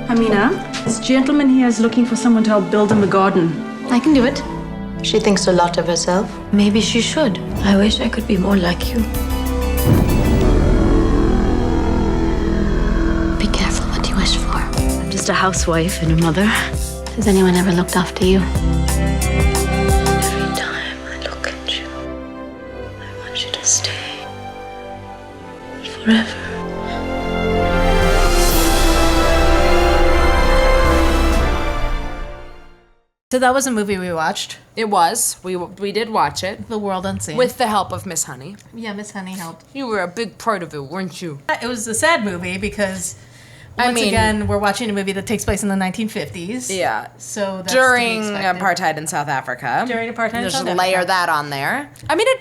Amina, this gentleman here is looking for someone to help build him a garden. I can do it. She thinks a lot of herself. Maybe she should. I wish I could be more like you. Be careful what you wish for. I'm just a housewife and a mother. Has anyone ever looked after you? Every time I look at you, I want you to stay forever. So that was a movie we watched. It was. We did watch it. The World Unseen. With the help of Miss Honey. Yeah, Miss Honey helped. You were a big part of it, weren't you? It was a sad movie because, once again, we're watching a movie that takes place in the 1950s. Yeah. So that's during apartheid in South Africa. During apartheid in South Africa. Just layer that on there. I mean, it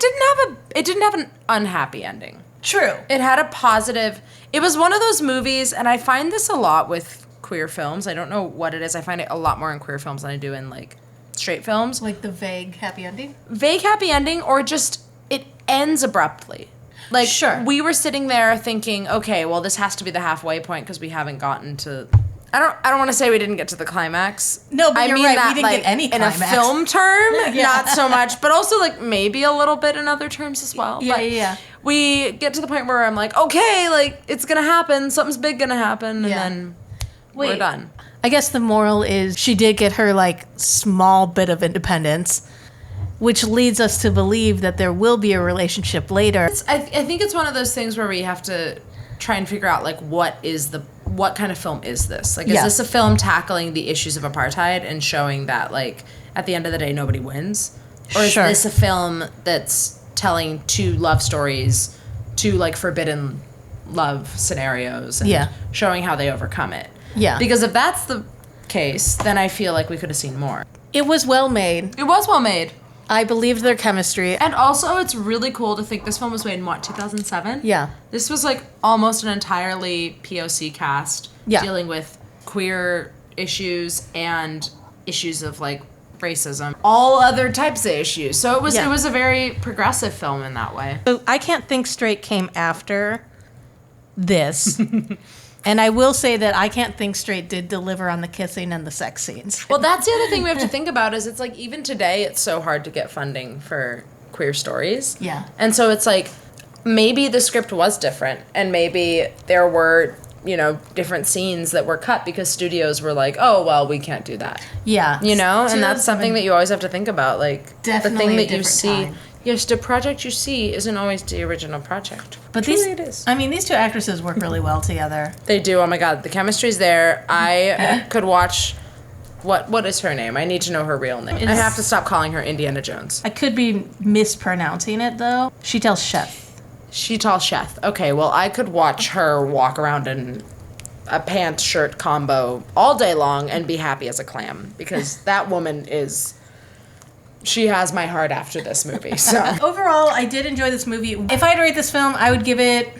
didn't have an unhappy ending. True. It had a positive. It was one of those movies, and I find this a lot with queer films. I don't know what it is. I find it a lot more in queer films than I do in like straight films. Like the vague happy ending? Vague happy ending, or just it ends abruptly. Like, sure. We were sitting there thinking, okay, well, this has to be the halfway point because we haven't gotten to. I don't want to say we didn't get to the climax. No, but I you're mean right. that, We didn't like, get any climax. in a film term, Yeah. not so much, but also like maybe a little bit in other terms as well. Yeah, but yeah. We get to the point where I'm like, okay, like it's gonna happen, something's big gonna happen, and then we're done. I guess the moral is she did get her like small bit of independence, which leads us to believe that there will be a relationship later. I think it's one of those things where we have to try and figure out like what kind of film is this? Like, is this a film tackling the issues of apartheid and showing that like at the end of the day nobody wins, or is this a film that's telling two love stories, two like forbidden love scenarios, and showing how they overcome it? Yeah. Because if that's the case, then I feel like we could have seen more. It was well made. It was well made. I believed their chemistry. And also, it's really cool to think this film was made in, 2007? Yeah. This was, like, almost an entirely POC cast dealing with queer issues and issues of, like, racism. All other types of issues. So it was a very progressive film in that way. So I Can't Think Straight came after this. And I will say that I Can't Think Straight did deliver on the kissing and the sex scenes. Well, that's the other thing we have to think about is it's like even today it's so hard to get funding for queer stories. Yeah. And so it's like maybe the script was different and maybe there were, different scenes that were cut because studios were like, oh, well, we can't do that. Yeah. And that's something that you always have to think about. Like, definitely the thing that you different see. time. Yes, the project you see isn't always the original project. But Truly it is. I mean, these two actresses work really well together. They do. Oh my God, the chemistry's there. I could watch. What is her name? I need to know her real name. I have to stop calling her Indiana Jones. I could be mispronouncing it though. She tells Chef. She tells Chef. Okay, well I could watch her walk around in a pants shirt combo all day long and be happy as a clam because that woman is. She has my heart after this movie. So Overall, I did enjoy this movie. If I had to rate this film, I would give it,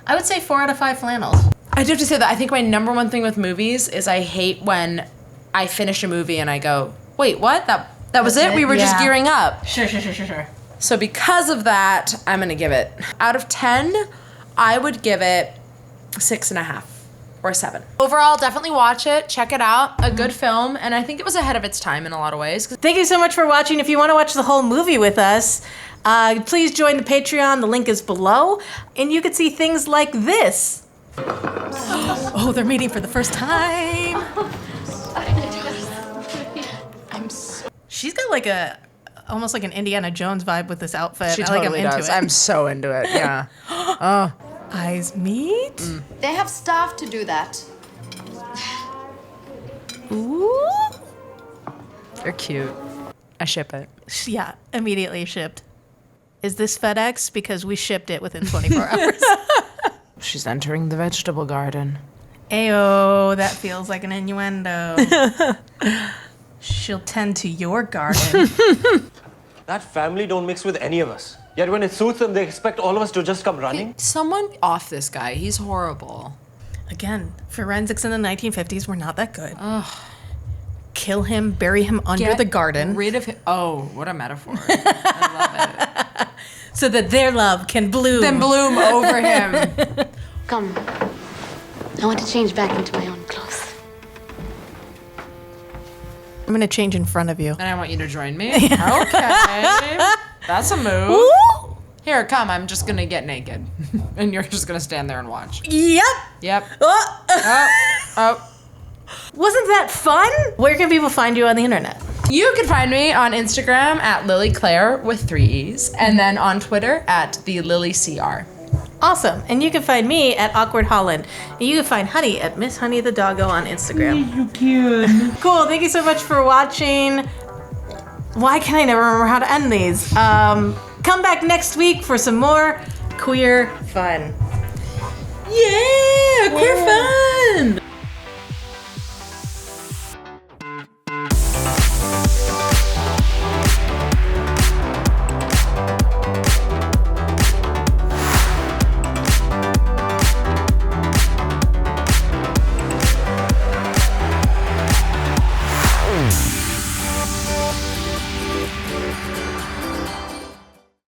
I would say 4 out of 5 flannels. I do have to say that I think my number one thing with movies is I hate when I finish a movie and I go, wait, what? That was it? We were just gearing up. Sure. So because of that, I'm going to give it, out of 10, I would give it 6.5. Or 7. Overall, definitely watch it. Check it out. A good film. And I think it was ahead of its time in a lot of ways. Thank you so much for watching. If you want to watch the whole movie with us, please join the Patreon. The link is below. And you could see things like this. Oh, they're meeting for the first time. She's got like almost like an Indiana Jones vibe with this outfit. She totally does. I'm so into it. Yeah. Oh. Eyes meet. They have staff to do that. Ooh. They're cute. I ship it. Yeah, immediately shipped. Is this FedEx? Because we shipped it within 24 hours. She's entering the vegetable garden. Ayo, that feels like an innuendo. She'll tend to your garden. That family don't mix with any of us. Yet when it suits them, they expect all of us to just come running. Someone off this guy. He's horrible. Again, forensics in the 1950s were not that good. Ugh. Kill him, bury him under the garden. Rid of him. Oh, what a metaphor. I love it. so that their love can bloom. Then bloom over him. Come. I want to change back into my own clothes. I'm gonna change in front of you. And I want you to join me. Okay. That's a move. Ooh. Here, come. I'm just gonna get naked. And you're just gonna stand there and watch. Yep. Yep. Oh. Wasn't that fun? Where can people find you on the internet? You can find me on Instagram at Lily Claire with 3 E's, and then on Twitter at the Lily CR. Awesome. And you can find me at Awkward Holland. And you can find Honey at Miss Honey the Doggo on Instagram. You cute. Cool. Thank you so much for watching. Why can I never remember how to end these? Come back next week for some more queer fun. Yeah, queer fun.